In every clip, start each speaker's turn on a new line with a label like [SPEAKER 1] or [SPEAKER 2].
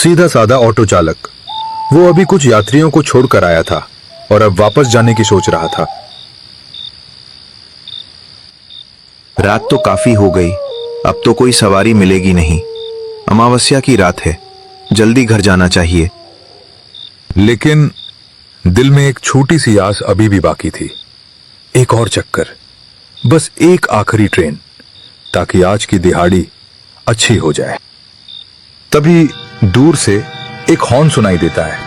[SPEAKER 1] सीधा साधा ऑटो चालक। वो अभी कुछ यात्रियों को छोड़कर आया था और अब वापस जाने की सोच रहा था।
[SPEAKER 2] रात तो काफी हो गई, अब तो कोई सवारी मिलेगी नहीं। अमावस्या की रात है, जल्दी घर जाना चाहिए।
[SPEAKER 1] लेकिन दिल में एक छोटी सी आस अभी भी बाकी थी। एक और चक्कर, बस एक आखिरी ट्रेन, ताकि आज की दिहाड़ी अच्छी हो जाए। तभी दूर से एक हॉर्न सुनाई देता है।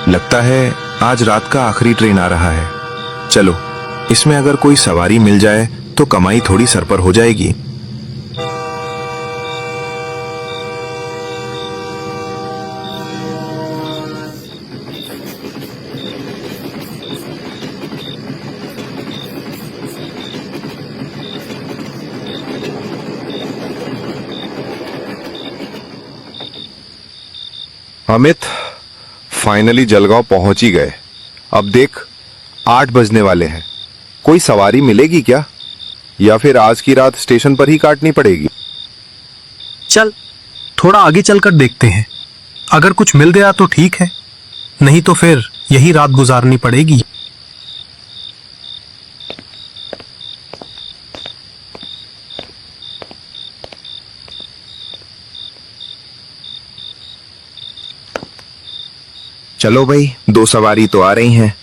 [SPEAKER 2] लगता है आज रात का आखिरी ट्रेन आ रहा है। चलो, इसमें अगर कोई सवारी मिल जाए तो कमाई थोड़ी सर पर हो जाएगी।
[SPEAKER 3] अमित, फाइनली जलगांव पहुंच ही गए। अब देख, 8 बजने वाले हैं। कोई सवारी मिलेगी क्या, या फिर आज की रात स्टेशन पर ही काटनी पड़ेगी?
[SPEAKER 4] चल, थोड़ा आगे चलकर देखते हैं। अगर कुछ मिल गया तो ठीक है, नहीं तो फिर यही रात गुजारनी पड़ेगी।
[SPEAKER 2] चलो भाई, 2 सवारी तो आ रही हैं।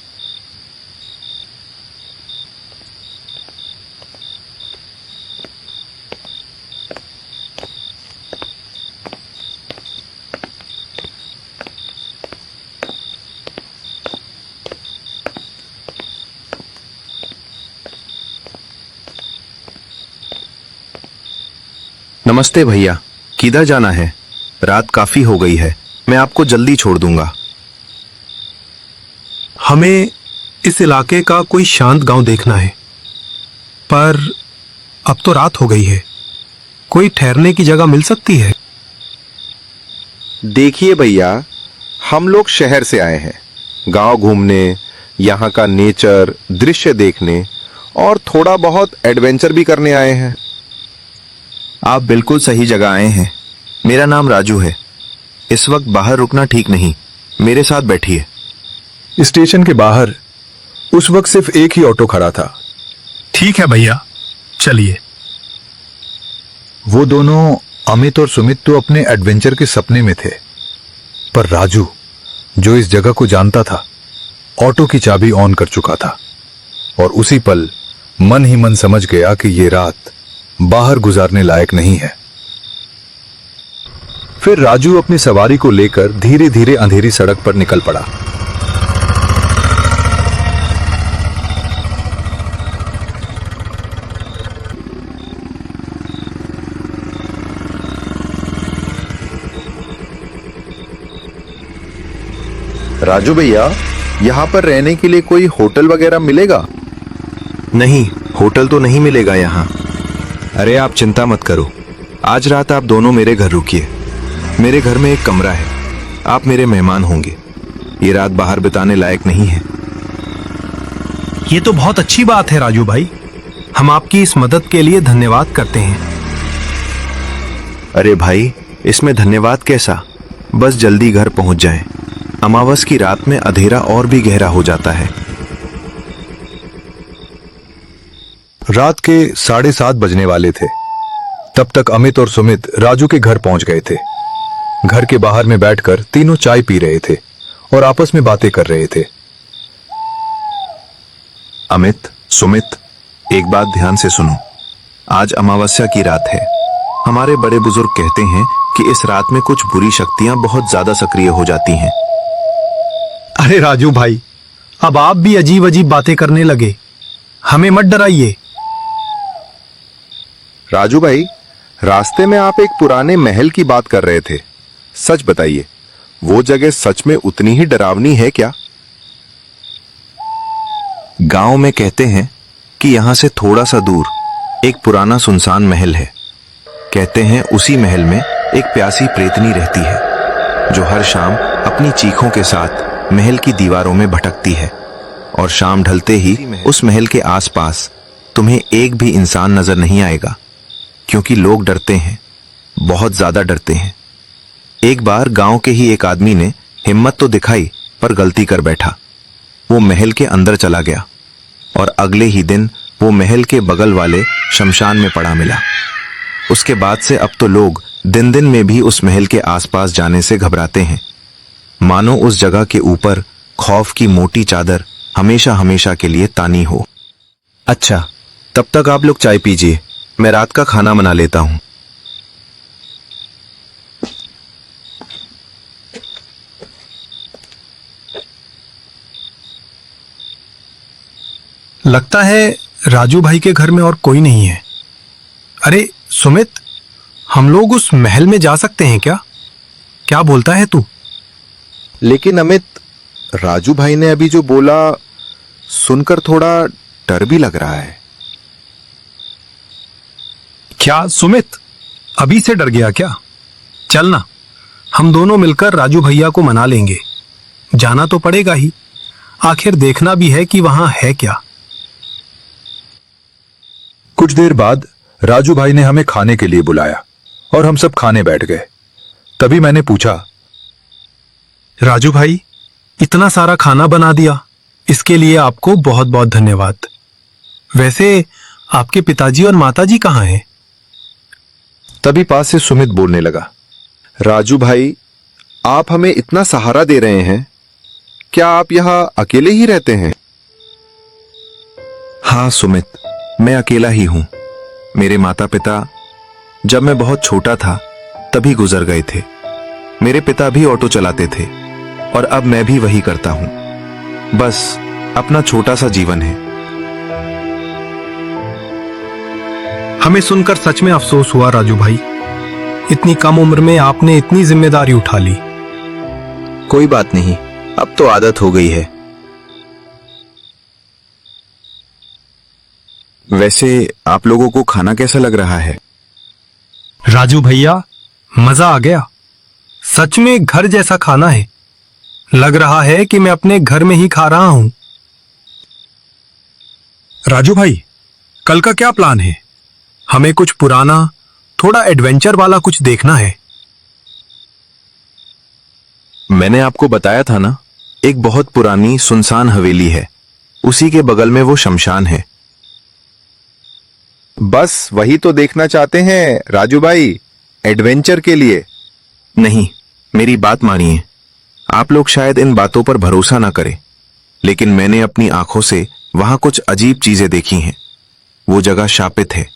[SPEAKER 2] नमस्ते भैया, किधर जाना है? रात काफी हो गई है, मैं आपको जल्दी छोड़ दूंगा।
[SPEAKER 4] हमें इस इलाके का कोई शांत गांव देखना है, पर अब तो रात हो गई है। कोई ठहरने की जगह मिल सकती है?
[SPEAKER 3] देखिए भैया, हम लोग शहर से आए हैं, गांव घूमने, यहाँ का नेचर, दृश्य देखने और थोड़ा बहुत एडवेंचर भी करने आए हैं।
[SPEAKER 2] आप बिल्कुल सही जगह आए हैं। मेरा नाम राजू है। इस वक्त बाहर रुकना ठीक नहीं, मेरे साथ बैठिए।
[SPEAKER 1] स्टेशन के बाहर उस वक्त सिर्फ एक ही ऑटो खड़ा था।
[SPEAKER 4] ठीक है भैया, चलिए।
[SPEAKER 1] वो दोनों, अमित और सुमित, तो अपने एडवेंचर के सपने में थे, पर राजू, जो इस जगह को जानता था, ऑटो की चाबी ऑन कर चुका था और उसी पल मन ही मन समझ गया कि ये रात बाहर गुजारने लायक नहीं है। फिर राजू अपनी सवारी को लेकर धीरे धीरे अंधेरी सड़क पर निकल पड़ा।
[SPEAKER 3] राजू भैया, यहाँ पर रहने के लिए कोई होटल वगैरह मिलेगा?
[SPEAKER 2] नहीं, होटल तो नहीं मिलेगा यहाँ। अरे आप चिंता मत करो, आज रात आप दोनों मेरे घर रुकिए। मेरे घर में एक कमरा है, आप मेरे मेहमान होंगे। ये रात बाहर बिताने लायक नहीं है।
[SPEAKER 4] ये तो बहुत अच्छी बात है राजू भाई, हम आपकी इस मदद के लिए धन्यवाद करते हैं।
[SPEAKER 2] अरे भाई, इसमें धन्यवाद कैसा, बस जल्दी घर पहुंच जाएं। अमावस की रात में अंधेरा और भी गहरा हो जाता है।
[SPEAKER 1] रात के 7:30 बजने वाले थे। तब तक अमित और सुमित राजू के घर पहुंच गए थे। घर के बाहर में बैठकर तीनों चाय पी रहे थे और आपस में बातें कर रहे थे।
[SPEAKER 2] अमित, सुमित, एक बात ध्यान से सुनो। आज अमावस्या की रात है। हमारे बड़े बुजुर्ग कहते हैं कि इस रात में कुछ बुरी शक्तियां बहुत ज्यादा सक्रिय हो जाती हैं।
[SPEAKER 4] अरे राजू भाई, अब आप भी अजीब अजीब बातें करने लगे, हमें मत डराइए।
[SPEAKER 3] राजू भाई, रास्ते में आप एक पुराने महल की बात कर रहे थे, सच बताइए, वो जगह सच में उतनी ही डरावनी है क्या?
[SPEAKER 2] गांव में कहते हैं कि यहां से थोड़ा सा दूर एक पुराना सुनसान महल है। कहते हैं उसी महल में एक प्यासी प्रेतनी रहती है, जो हर शाम अपनी चीखों के साथ महल की दीवारों में भटकती है और शाम ढलते ही उस महल के आसपास तुम्हें एक भी इंसान नजर नहीं आएगा, क्योंकि लोग डरते हैं बहुत ज्यादा डरते हैं। एक बार गांव के ही एक आदमी ने हिम्मत तो दिखाई पर गलती कर बैठा। वो महल के अंदर चला गया और अगले ही दिन वो महल के बगल वाले शमशान में पड़ा मिला। उसके बाद से अब तो लोग दिन दिन में भी उस महल के आसपास जाने से घबराते हैं, मानो उस जगह के ऊपर खौफ की मोटी चादर हमेशा हमेशा के लिए तानी हो। अच्छा, तब तक आप लोग चाय पीजिए, मैं रात का खाना बना लेता हूं।
[SPEAKER 4] लगता है राजू भाई के घर में और कोई नहीं है। अरे सुमित, हम लोग उस महल में जा सकते हैं क्या? क्या बोलता है तू?
[SPEAKER 3] लेकिन अमित, राजू भाई ने अभी जो बोला सुनकर थोड़ा डर भी लग रहा है।
[SPEAKER 4] क्या सुमित, अभी से डर गया क्या? चलना, हम दोनों मिलकर राजू भैया को मना लेंगे। जाना तो पड़ेगा ही, आखिर देखना भी है कि वहां है क्या।
[SPEAKER 1] कुछ देर बाद राजू भाई ने हमें खाने के लिए बुलाया और हम सब खाने बैठ गए। तभी मैंने पूछा,
[SPEAKER 4] राजू भाई, इतना सारा खाना बना दिया, इसके लिए आपको बहुत बहुत धन्यवाद। वैसे आपके पिताजी और माताजी कहाँ हैं?
[SPEAKER 3] तभी पास से सुमित बोलने लगा, राजू भाई, आप हमें इतना सहारा दे रहे हैं, क्या आप यहां अकेले ही रहते हैं?
[SPEAKER 2] हाँ सुमित, मैं अकेला ही हूं। मेरे माता पिता जब मैं बहुत छोटा था तभी गुजर गए थे। मेरे पिता भी ऑटो चलाते थे और अब मैं भी वही करता हूं। बस अपना छोटा सा जीवन है।
[SPEAKER 4] हमें सुनकर सच में अफसोस हुआ राजू भाई। इतनी कम उम्र में आपने इतनी जिम्मेदारी उठा ली।
[SPEAKER 2] कोई बात नहीं, अब तो आदत हो गई है। वैसे आप लोगों को खाना कैसा लग रहा है?
[SPEAKER 4] राजू भैया, मजा आ गया। सच में घर जैसा खाना है। लग रहा है कि मैं अपने घर में ही खा रहा हूं। राजू भाई, कल का क्या प्लान है? हमें कुछ पुराना, थोड़ा एडवेंचर वाला कुछ देखना है।
[SPEAKER 2] मैंने आपको बताया था ना, एक बहुत पुरानी सुनसान हवेली है, उसी के बगल में वो शमशान है।
[SPEAKER 3] बस वही तो देखना चाहते हैं राजू भाई, एडवेंचर के लिए।
[SPEAKER 2] नहीं, मेरी बात मानिए। आप लोग शायद इन बातों पर भरोसा ना करें, लेकिन मैंने अपनी आंखों से वहां कुछ अजीब चीजें देखी हैं। वो जगह शापित है,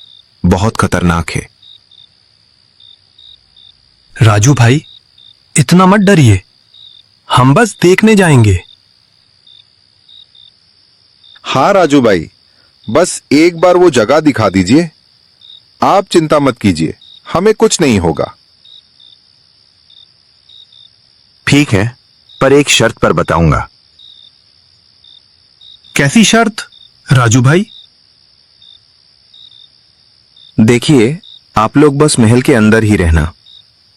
[SPEAKER 2] बहुत खतरनाक है।
[SPEAKER 4] राजू भाई, इतना मत डरिए, हम बस देखने जाएंगे।
[SPEAKER 3] हाँ राजू भाई, बस एक बार वो जगह दिखा दीजिए। आप चिंता मत कीजिए, हमें कुछ नहीं होगा।
[SPEAKER 2] ठीक है, पर एक शर्त पर बताऊंगा।
[SPEAKER 4] कैसी शर्त राजू भाई?
[SPEAKER 2] देखिए, आप लोग बस महल के अंदर ही रहना।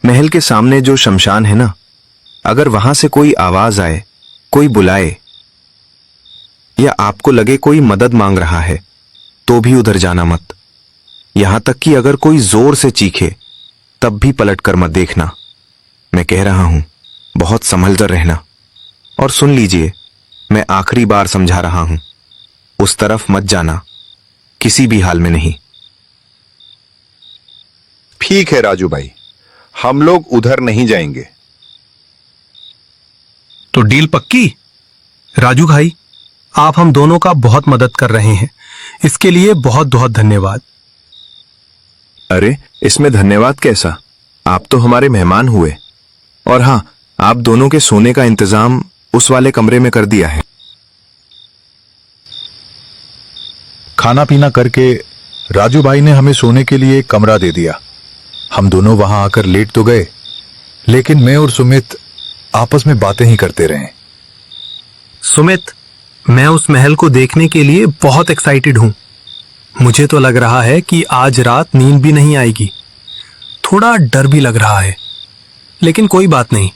[SPEAKER 2] महल के सामने जो शमशान है ना, अगर वहां से कोई आवाज आए, कोई बुलाए, या आपको लगे कोई मदद मांग रहा है, तो भी उधर जाना मत। यहां तक कि अगर कोई जोर से चीखे तब भी पलट कर मत देखना। मैं कह रहा हूं, बहुत संभल कर रहना। और सुन लीजिए, मैं आखिरी बार समझा रहा हूं, उस तरफ मत जाना, किसी भी हाल में नहीं।
[SPEAKER 3] ठीक है राजू भाई, हम लोग उधर नहीं जाएंगे।
[SPEAKER 4] तो डील पक्की? राजू भाई, आप हम दोनों का बहुत मदद कर रहे हैं, इसके लिए बहुत बहुत धन्यवाद।
[SPEAKER 2] अरे, इसमें धन्यवाद कैसा? आप तो हमारे मेहमान हुए। और हां, आप दोनों के सोने का इंतजाम उस वाले कमरे में कर दिया है।
[SPEAKER 1] खाना पीना करके राजू भाई ने हमें सोने के लिए एक कमरा दे दिया। हम दोनों वहां आकर लेट तो गए, लेकिन मैं और सुमित आपस में बातें ही करते रहे।
[SPEAKER 4] सुमित, मैं उस महल को देखने के लिए बहुत एक्साइटेड हूं। मुझे तो लग रहा है कि आज रात नींद भी नहीं आएगी। थोड़ा डर भी लग रहा है, लेकिन कोई बात नहीं,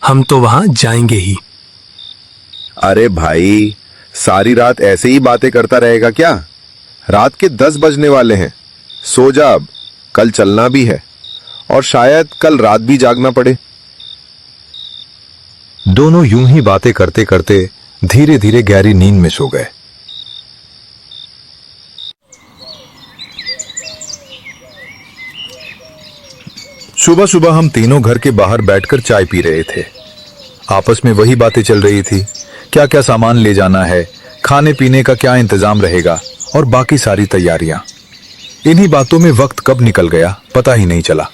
[SPEAKER 4] हम तो वहां जाएंगे ही।
[SPEAKER 3] अरे भाई, सारी रात ऐसे ही बातें करता रहेगा क्या? रात के 10 बजने वाले हैं, सो जा अब, कल चलना भी है। और शायद कल रात भी जागना पड़े।
[SPEAKER 1] दोनों यूं ही बातें करते करते धीरे धीरे गहरी नींद में सो गए। सुबह सुबह हम तीनों घर के बाहर बैठकर चाय पी रहे थे। आपस में वही बातें चल रही थी, क्या क्या सामान ले जाना है, खाने पीने का क्या इंतजाम रहेगा और बाकी सारी तैयारियां। इन्हीं बातों में वक्त कब निकल गया पता ही नहीं चला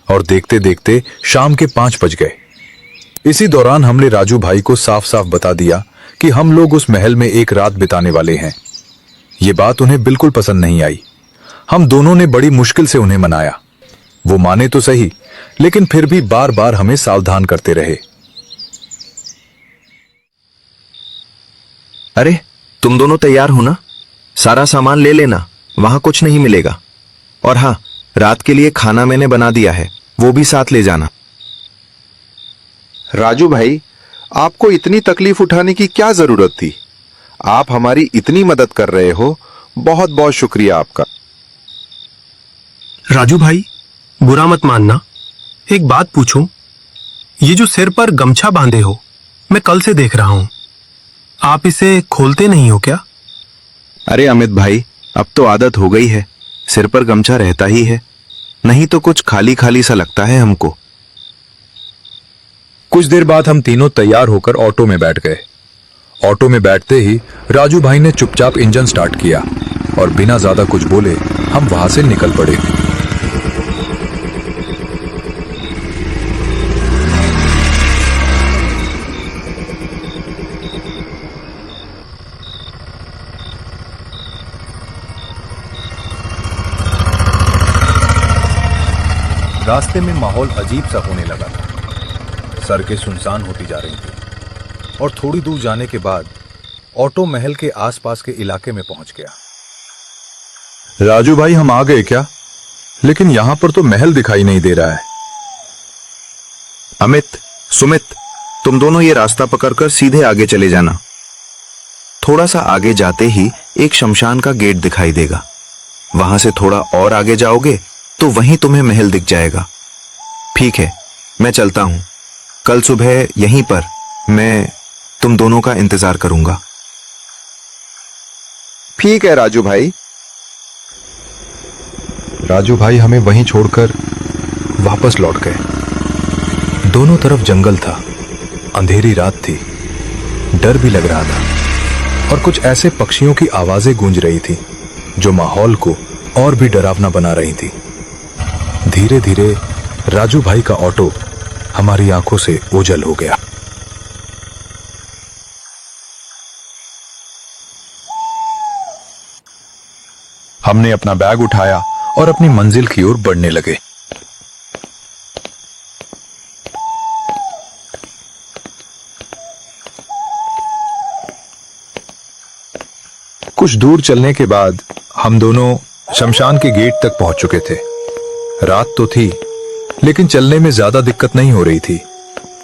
[SPEAKER 1] और देखते देखते शाम के 5 बज गए। इसी दौरान हमने राजू भाई को साफ साफ बता दिया कि हम लोग उस महल में एक रात बिताने वाले हैं। ये बात उन्हें बिल्कुल पसंद नहीं आई। हम दोनों ने बड़ी मुश्किल से उन्हें मनाया। वो माने तो सही, लेकिन फिर भी बार बार हमें सावधान करते रहे।
[SPEAKER 2] अरे तुम दोनों तैयार हो ना? सारा सामान ले लेना, वहां कुछ नहीं मिलेगा। और हाँ, रात के लिए खाना मैंने बना दिया है, वो भी साथ ले जाना।
[SPEAKER 3] राजू भाई, आपको इतनी तकलीफ उठाने की क्या जरूरत थी? आप हमारी इतनी मदद कर रहे हो, बहुत बहुत शुक्रिया आपका।
[SPEAKER 4] राजू भाई, बुरा मत मानना, एक बात पूछूं? ये जो सिर पर गमछा बांधे हो, मैं कल से देख रहा हूं, आप इसे खोलते नहीं हो क्या?
[SPEAKER 2] अरे अमित भाई, अब तो आदत हो गई है, सिर पर गमछा रहता ही है, नहीं तो कुछ खाली खाली सा लगता है हमको।
[SPEAKER 1] कुछ देर बाद हम तीनों तैयार होकर ऑटो में बैठ गए। ऑटो में बैठते ही राजू भाई ने चुपचाप इंजन स्टार्ट किया और बिना ज्यादा कुछ बोले हम वहां से निकल पड़े। रास्ते में माहौल अजीब सा होने लगा था। सड़कें सुनसान होती जा रही थी और थोड़ी दूर जाने के बाद ऑटो महल के आसपास के इलाके में पहुंच गया। राजू भाई, हम आ गए क्या? लेकिन यहां पर तो महल दिखाई नहीं दे रहा है।
[SPEAKER 2] अमित, सुमित, तुम दोनों ये रास्ता पकड़कर सीधे आगे चले जाना। थोड़ा सा आगे जाते ही एक शमशान का गेट दिखाई देगा। वहां से थोड़ा और आगे जाओगे तो वहीं तुम्हें महल दिख जाएगा। ठीक है, मैं चलता हूं। कल सुबह यहीं पर मैं तुम दोनों का इंतजार करूंगा।
[SPEAKER 3] ठीक है राजू भाई।
[SPEAKER 1] राजू भाई हमें वहीं छोड़कर वापस लौट गए। दोनों तरफ जंगल था, अंधेरी रात थी, डर भी लग रहा था और कुछ ऐसे पक्षियों की आवाजें गूंज रही थी जो माहौल को और भी डरावना बना रही थी। धीरे धीरे राजू भाई का ऑटो हमारी आंखों से ओझल हो गया। हमने अपना बैग उठाया और अपनी मंजिल की ओर बढ़ने लगे। कुछ दूर चलने के बाद हम दोनों शमशान के गेट तक पहुंच चुके थे। रात तो थी, लेकिन चलने में ज्यादा दिक्कत नहीं हो रही थी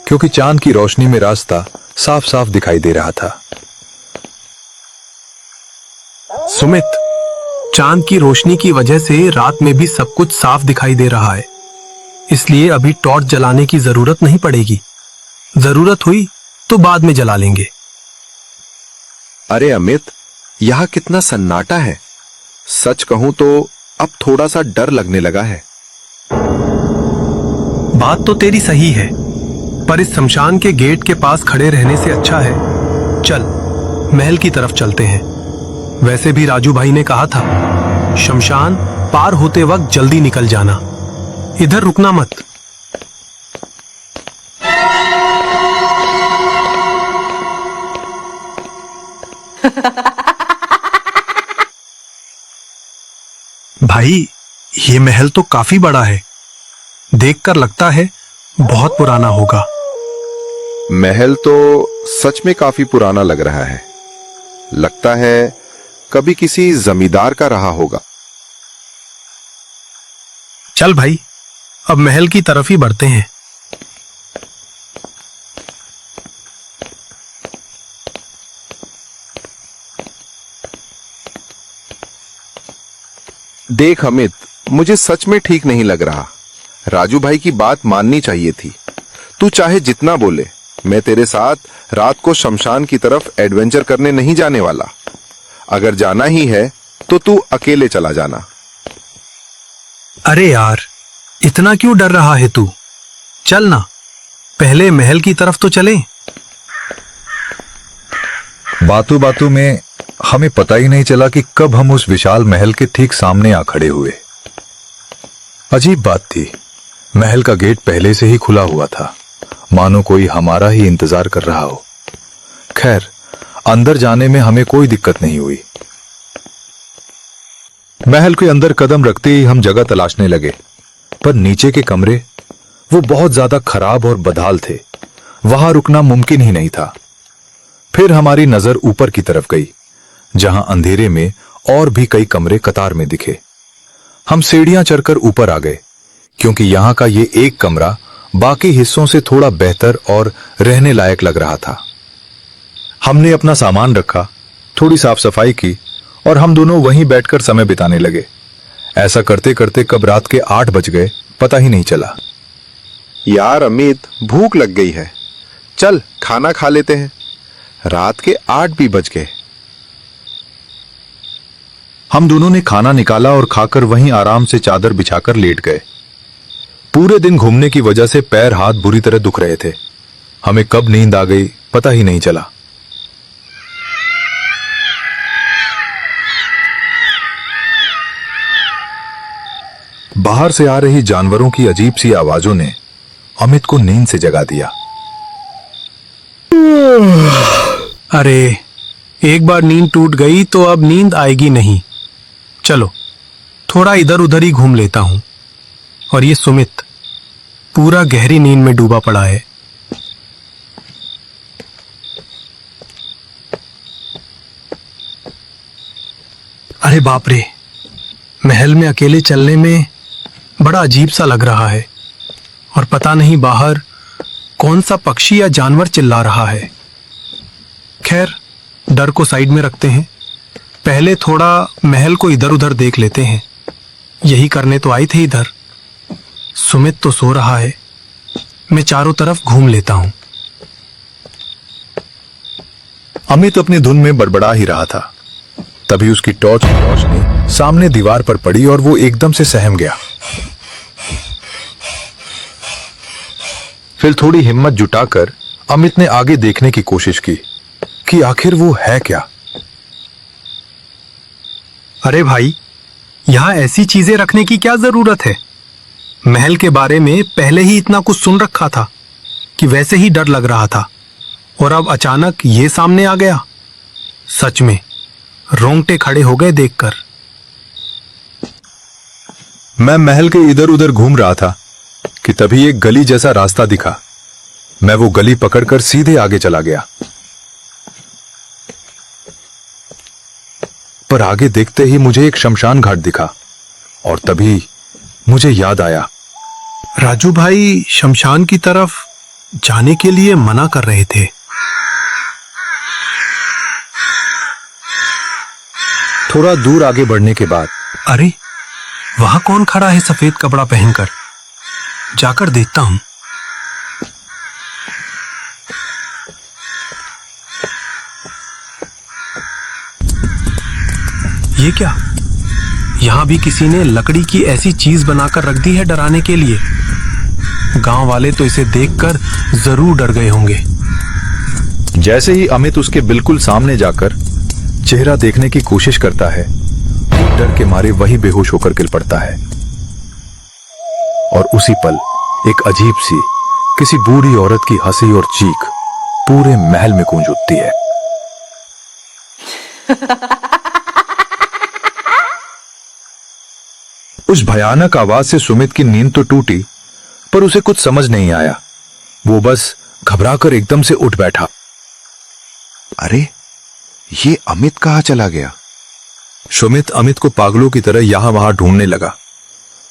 [SPEAKER 1] क्योंकि चांद की रोशनी में रास्ता साफ साफ दिखाई दे रहा था।
[SPEAKER 4] सुमित, चांद की रोशनी की वजह से रात में भी सब कुछ साफ दिखाई दे रहा है, इसलिए अभी टॉर्च जलाने की जरूरत नहीं पड़ेगी। जरूरत हुई तो बाद में जला लेंगे।
[SPEAKER 3] अरे अमित, यहां कितना सन्नाटा है। सच कहूं तो अब थोड़ा सा डर लगने लगा है।
[SPEAKER 4] बात तो तेरी सही है, पर इस शमशान के गेट के पास खड़े रहने से अच्छा है चल महल की तरफ चलते हैं। वैसे भी राजू भाई ने कहा था शमशान पार होते वक्त जल्दी निकल जाना, इधर रुकना मत। भाई, ये महल तो काफी बड़ा है, देखकर लगता है बहुत पुराना होगा।
[SPEAKER 3] महल तो सच में काफी पुराना लग रहा है। लगता है कभी किसी जमींदार का रहा होगा।
[SPEAKER 4] चल भाई, अब महल की तरफ ही बढ़ते हैं।
[SPEAKER 3] देख अमित, मुझे सच में ठीक नहीं लग रहा। राजू भाई की बात माननी चाहिए थी। तू चाहे जितना बोले, मैं तेरे साथ रात को शमशान की तरफ एडवेंचर करने नहीं जाने वाला। अगर जाना ही है तो तू अकेले चला जाना।
[SPEAKER 4] अरे यार, इतना क्यों डर रहा है तू? चल ना, पहले महल की तरफ तो चले।
[SPEAKER 1] बातों बातों में हमें पता ही नहीं चला कि कब हम उस विशाल महल के ठीक सामने आ खड़े हुए। अजीब बात थी, महल का गेट पहले से ही खुला हुआ था, मानो कोई हमारा ही इंतजार कर रहा हो। खैर, अंदर जाने में हमें कोई दिक्कत नहीं हुई। महल के अंदर कदम रखते ही हम जगह तलाशने लगे, पर नीचे के कमरे वो बहुत ज्यादा खराब और बदहाल थे, वहां रुकना मुमकिन ही नहीं था। फिर हमारी नजर ऊपर की तरफ गई, जहां अंधेरे में और भी कई कमरे कतार में दिखे। हम सीढ़ियां चढ़कर ऊपर आ गए, क्योंकि यहां का ये एक कमरा बाकी हिस्सों से थोड़ा बेहतर और रहने लायक लग रहा था। हमने अपना सामान रखा, थोड़ी साफ सफाई की और हम दोनों वहीं बैठकर समय बिताने लगे। ऐसा करते करते कब रात के 8 बज गए पता ही नहीं चला।
[SPEAKER 3] यार अमित, भूख लग गई है, चल खाना खा लेते हैं। रात के 8 भी बज गए।
[SPEAKER 1] हम दोनों ने खाना निकाला और खाकर वहीं आराम से चादर बिछाकर लेट गए। पूरे दिन घूमने की वजह से पैर हाथ बुरी तरह दुख रहे थे। हमें कब नींद आ गई पता ही नहीं चला। बाहर से आ रही जानवरों की अजीब सी आवाजों ने अमित को नींद से जगा दिया।
[SPEAKER 4] अरे, एक बार नींद टूट गई तो अब नींद आएगी नहीं। चलो, थोड़ा इधर उधर ही घूम लेता हूं। और ये सुमित पूरा गहरी नींद में डूबा पड़ा है। अरे बाप रे, महल में अकेले चलने में बड़ा अजीब सा लग रहा है, और पता नहीं बाहर कौन सा पक्षी या जानवर चिल्ला रहा है। खैर, डर को साइड में रखते हैं, पहले थोड़ा महल को इधर उधर देख लेते हैं। यही करने तो आए थे इधर। सुमित तो सो रहा है, मैं चारों तरफ घूम लेता हूं।
[SPEAKER 1] अमित अपनी धुन में बड़बड़ा ही रहा था, तभी उसकी टॉर्च की रोशनी सामने दीवार पर पड़ी और वो एकदम से सहम गया। फिर थोड़ी हिम्मत जुटाकर अमित ने आगे देखने की कोशिश की कि आखिर वो है क्या।
[SPEAKER 4] अरे भाई, यहां ऐसी चीजें रखने की क्या जरूरत है? महल के बारे में पहले ही इतना कुछ सुन रखा था कि वैसे ही डर लग रहा था, और अब अचानक ये सामने आ गया। सच में रोंगटे खड़े हो गए देखकर।
[SPEAKER 1] मैं महल के इधर उधर घूम रहा था कि तभी एक गली जैसा रास्ता दिखा। मैं वो गली पकड़कर सीधे आगे चला गया, पर आगे देखते ही मुझे एक शमशान घाट दिखा और तभी मुझे याद आया।
[SPEAKER 4] राजू भाई शमशान की तरफ जाने के लिए मना कर रहे थे।
[SPEAKER 1] थोड़ा दूर आगे बढ़ने के बाद
[SPEAKER 4] अरे, वहां कौन खड़ा है सफेद कपड़ा पहनकर? जाकर देखता हूं। ये क्या? यहां भी किसी ने लकड़ी की ऐसी चीज बनाकर रख दी है डराने के लिए। गांव वाले तो इसे देखकर जरूर डर गए होंगे।
[SPEAKER 1] जैसे ही अमित उसके बिल्कुल सामने जाकर चेहरा देखने की कोशिश करता है, वो डर के मारे वही बेहोश होकर गिर पड़ता है। और उसी पल एक अजीब सी किसी बूढ़ी औरत की हंसी और चीख पूरे महल में गूंज उठती है। उस भयानक आवाज से सुमित की नींद तो टूटी, पर उसे कुछ समझ नहीं आया। वो बस घबराकर एकदम से उठ बैठा।
[SPEAKER 3] अरे, ये अमित कहाँ चला गया?
[SPEAKER 1] सुमित अमित को पागलों की तरह यहां वहां ढूंढने लगा,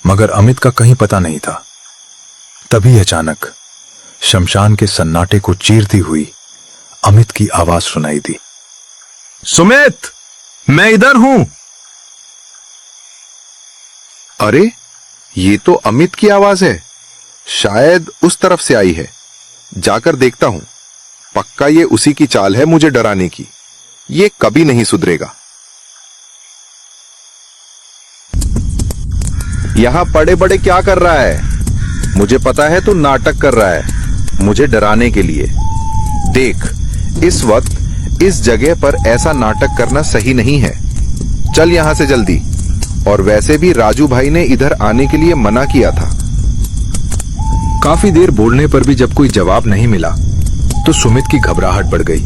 [SPEAKER 1] मगर अमित का कहीं पता नहीं था। तभी अचानक शमशान के सन्नाटे को चीरती हुई अमित की आवाज सुनाई दी।
[SPEAKER 4] सुमित, मैं इधर हूं।
[SPEAKER 3] अरे, ये तो अमित की आवाज है। शायद उस तरफ से आई है। जाकर देखता हूं। पक्का ये उसी की चाल है मुझे डराने की। ये कभी नहीं सुधरेगा। यहां पड़े बड़े क्या कर रहा है? मुझे पता है तू नाटक कर रहा है मुझे डराने के लिए। देख, इस वक्त इस जगह पर ऐसा नाटक करना सही नहीं है। चल यहां से जल्दी। और वैसे भी राजू भाई ने इधर आने के लिए मना किया था।
[SPEAKER 1] काफी देर बोलने पर भी जब कोई जवाब नहीं मिला तो सुमित की घबराहट बढ़ गई।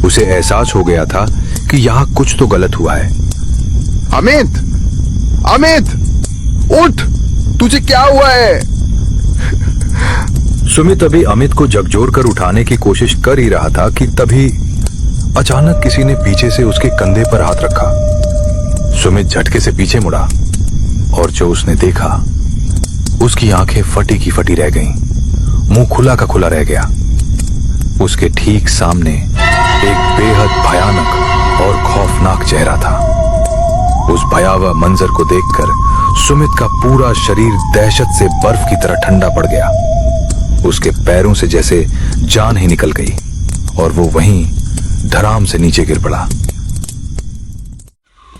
[SPEAKER 1] उसे एहसास हो गया था कि यहां कुछ तो गलत हुआ है।
[SPEAKER 3] अमित, अमित, उठ! तुझे क्या हुआ है?
[SPEAKER 1] सुमित अभी अमित को झकझोर कर उठाने की कोशिश कर ही रहा था कि तभी अचानक किसी ने पीछे से उसके कंधे पर हाथ रखा। सुमित झटके से पीछे मुड़ा और जो उसने देखा, उसकी आंखें फटी की फटी रह गईं, मुंह खुला का खुला रह गया। उसके ठीक सामने एक बेहद भयानक और खौफनाक चेहरा था। उस भयावह मंजर को देखकर सुमित का पूरा शरीर दहशत से बर्फ की तरह ठंडा पड़ गया। उसके पैरों से जैसे जान ही निकल गई और वो वहीं धड़ाम से नीचे गिर पड़ा।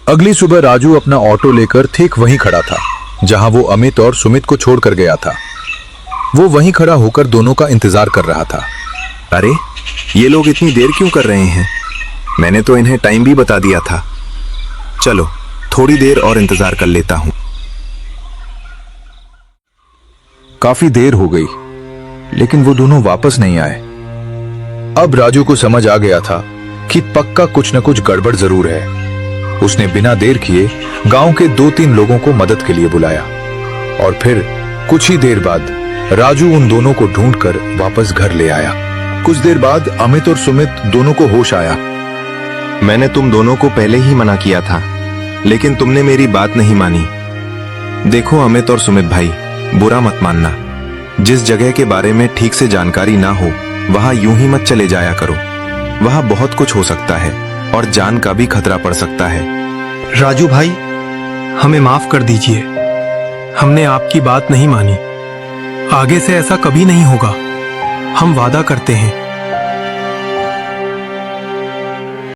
[SPEAKER 1] अगली सुबह राजू अपना ऑटो लेकर ठीक वहीं खड़ा था जहां वो अमित और सुमित को छोड़कर गया था। वो वहीं खड़ा होकर दोनों का इंतजार कर रहा था।
[SPEAKER 2] अरे, ये लोग इतनी देर क्यों कर रहे हैं? मैंने तो इन्हें टाइम भी बता दिया था। चलो, थोड़ी देर और इंतजार कर लेता हूं।
[SPEAKER 1] काफी देर हो गई लेकिन वो दोनों वापस नहीं आए। अब राजू को समझ आ गया था कि पक्का कुछ न कुछ गड़बड़ जरूर है। उसने बिना देर किए गांव के 2-3 लोगों को मदद के लिए बुलाया और फिर कुछ ही देर बाद राजू उन दोनों को ढूंढकर वापस घर ले आया। कुछ देर बाद अमित और सुमित दोनों को होश आया।
[SPEAKER 2] मैंने तुम दोनों को पहले ही मना किया था, लेकिन तुमने मेरी बात नहीं मानी। देखो अमित और सुमित भाई, बुरा मत मानना। जिस जगह के बारे में ठीक से जानकारी ना हो वहां यूं ही मत चले जाया करो। वहां बहुत कुछ हो सकता है और जान का भी खतरा पड़ सकता है।
[SPEAKER 4] राजू भाई, हमें माफ कर दीजिए। हमने आपकी बात नहीं मानी। आगे से ऐसा कभी नहीं होगा। हम वादा करते हैं